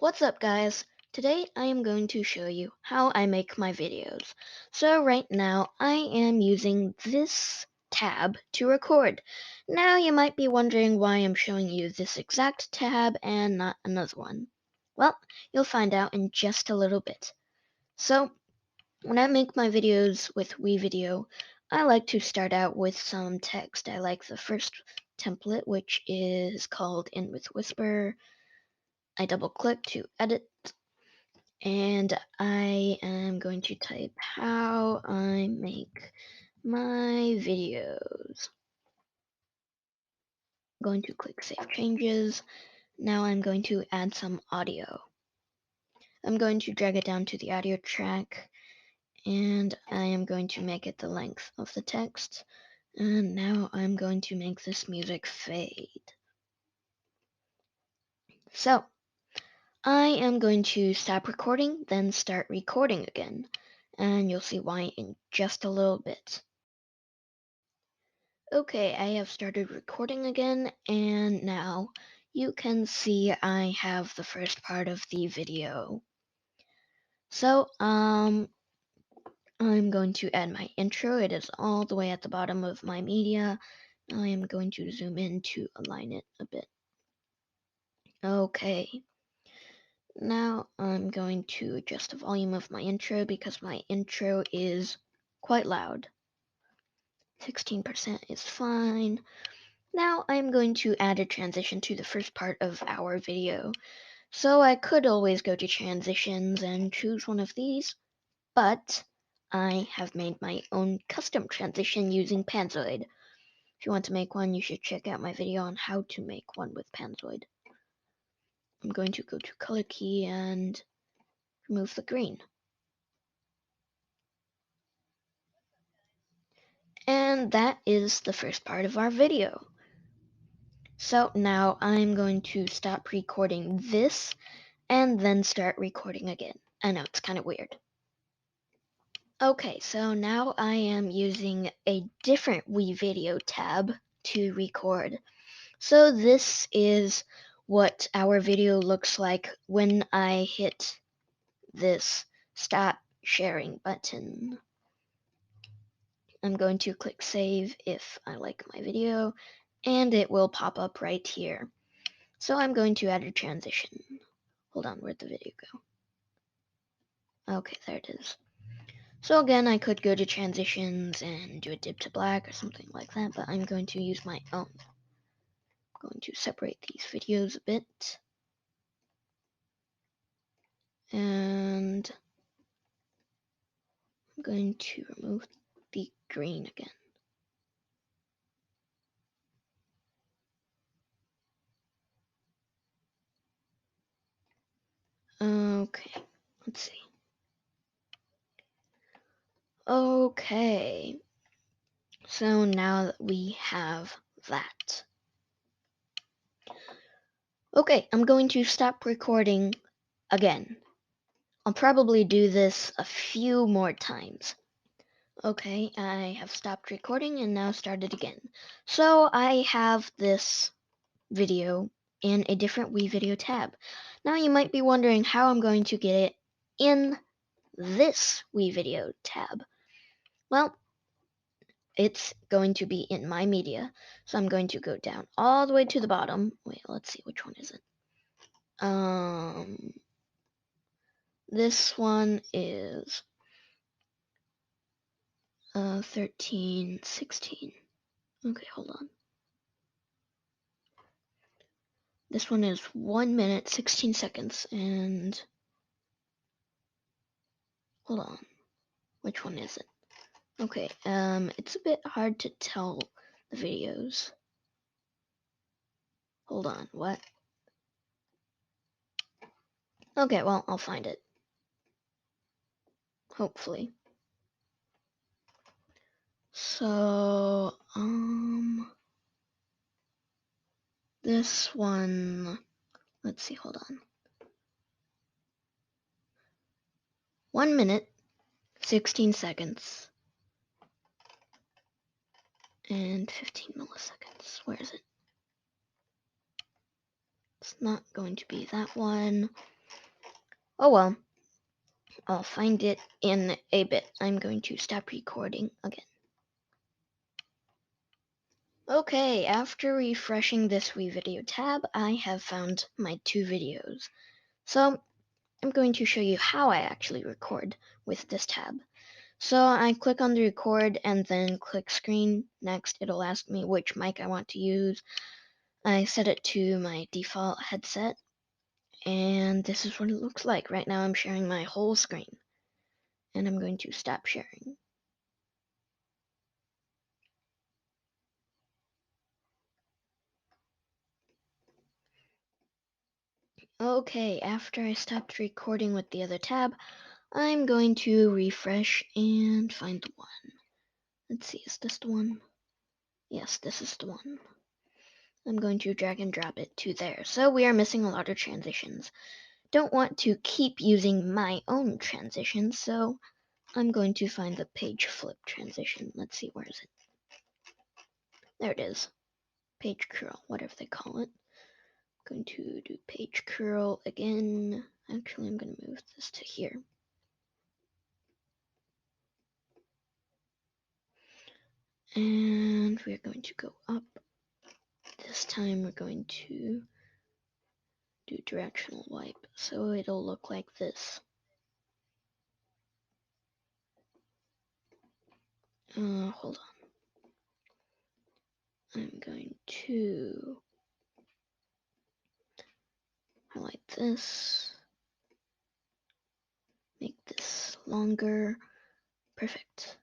What's up, guys? Today I am going to show you how I make my videos. So right now I am using this tab to record. Now you might be wondering why I'm showing you this exact tab and not another one. Well, you'll find out in just a little bit. So when I make my videos with WeVideo, I like to start out with some text. I like the first template, which is called In with Whisper. I double click to edit, and I am going to type how I make my videos. I'm going to click Save Changes. Now I'm going to add some audio. I'm going to drag it down to the audio track, and I am going to make it the length of the text. And now I'm going to make this music fade. So, I am going to stop recording, then start recording again. And you'll see why in just a little bit. Okay, I have started recording again, and now you can see I have the first part of the video. So, I'm going to add my intro. It is all the way at the bottom of my media. I am going to zoom in to align it a bit. Okay. Now I'm going to adjust the volume of my intro because my intro is quite loud. 16% is fine. Now I'm going to add a transition to the first part of our video. So I could always go to transitions and choose one of these, but I have made my own custom transition using Panzoid. If you want to make one, you should check out my video on how to make one with Panzoid. I'm going to go to color key and remove the green. And that is the first part of our video. So now I'm going to stop recording this and then start recording again. I know it's kind of weird. Okay, so now I am using a different WeVideo tab to record. So this is what our video looks like when I hit this stop sharing button. I'm going to click save if I like my video, and it will pop up right here. So I'm going to add a transition. Hold on, where'd the video go? Okay, there it is. So again, I could go to transitions and do a dip to black or something like that, but I'm going to use my own. I'm going to separate these videos a bit. And I'm going to remove the green again. Okay, let's see. Okay, so now that we have that. Okay, I'm going to stop recording again. I'll probably do this a few more times. Okay, I have stopped recording and now started again. So I have this video in a different WeVideo tab. Now you might be wondering how I'm going to get it in this WeVideo tab. Well, it's going to be in my media. So I'm going to go down all the way to the bottom. Wait, let's see, which one is it? This one is 13, 16. Okay, hold on. This one is 1 minute, 16 seconds, and hold on. Which one is it? Okay, it's a bit hard to tell the videos. Hold on, what? Okay, well, I'll find it. Hopefully. So, this one, let's see, hold on. 1 minute, 16 seconds, and 15 milliseconds. Where is it? It's not going to be that one. Oh well, I'll find it in a bit. I'm going to stop recording again. Okay, after refreshing this WeVideo tab, I have found my 2 videos. So, I'm going to show you how I actually record with this tab. So I click on the record and then click screen. Next, it'll ask me which mic I want to use. I set it to my default headset, and this is what it looks like. Right now I'm sharing my whole screen, and I'm going to stop sharing. Okay, after I stopped recording with the other tab, I'm going to refresh and find the one. Let's see, is this the one? Yes, this is the one. I'm going to drag and drop it to there. So we are missing a lot of transitions. Don't want to keep using my own transitions, so I'm going to find the page flip transition. Let's see, where is it? There it is. Page curl, whatever they call it. I'm going to do page curl again. Actually, I'm going to move this to here. And we're going to go up. This time we're going to do directional wipe, so it'll look like this. Hold on. I'm going to highlight this, make this longer. Perfect.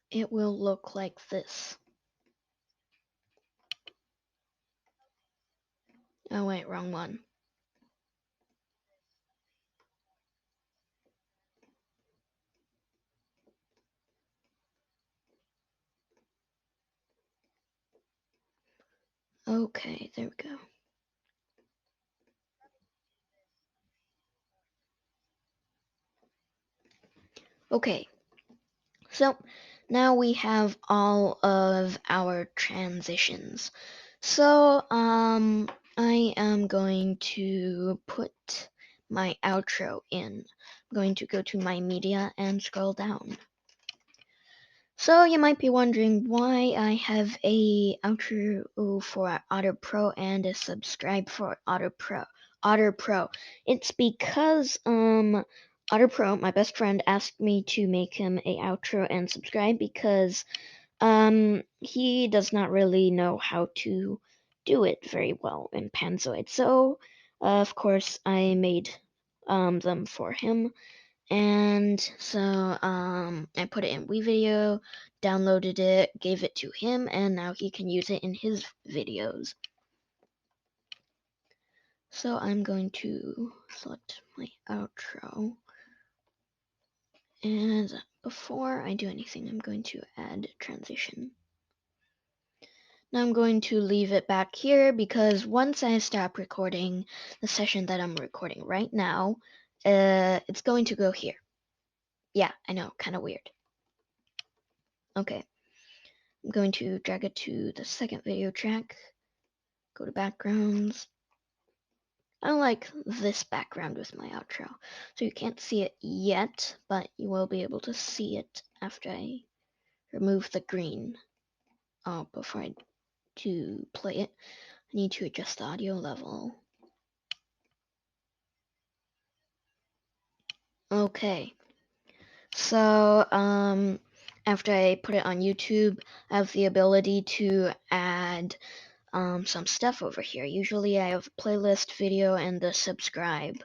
It will look like this. Oh wait, wrong one. Okay, there we go. Okay, so now we have all of our transitions. So, I am going to put my outro in. I'm going to go to my media and scroll down. So you might be wondering why I have a outro for Otter Pro and a subscribe for Otter Pro. Otter Pro. It's because Otter Pro, my best friend, asked me to make him a outro and subscribe because he does not really know how to do it very well in Panzoid. So of course I made them for him. And so I put it in WeVideo, downloaded it, gave it to him, and now he can use it in his videos. So I'm going to select my outro. And before I do anything, I'm going to add transition. Now I'm going to leave it back here because once I stop recording the session that I'm recording right now, it's going to go here. Yeah, I know, kind of weird. Okay. I'm going to drag it to the second video track, go to backgrounds. I like this background with my outro, so you can't see it yet, but you will be able to see it after I remove the green. Oh, before I do play it, I need to adjust the audio level. Okay, so after I put it on YouTube, I have the ability to add some stuff over here. Usually I have playlist, video, and the subscribe.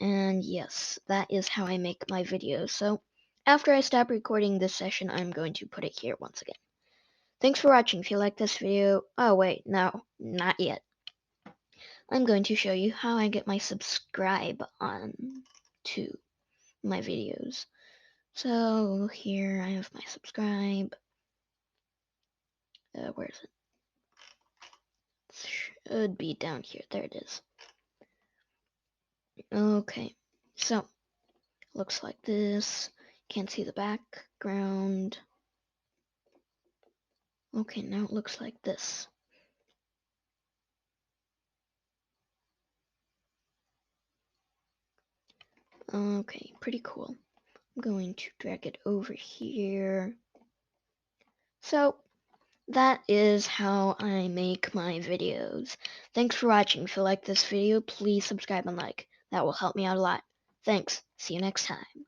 And yes, that is how I make my videos. So after I stop recording this session, I'm going to put it here once again. Thanks for watching. If you like this video, oh wait, no, not yet. I'm going to show you how I get my subscribe on to my videos. So here I have my subscribe. Where is it? It should be down here. There it is. Okay, so looks like this. Can't see the background. Okay, now it looks like this. Okay, pretty cool. I'm going to drag it over here. So that is how I make my videos. Thanks for watching. If you like this video, please subscribe and like. That will help me out a lot. Thanks. See you next time.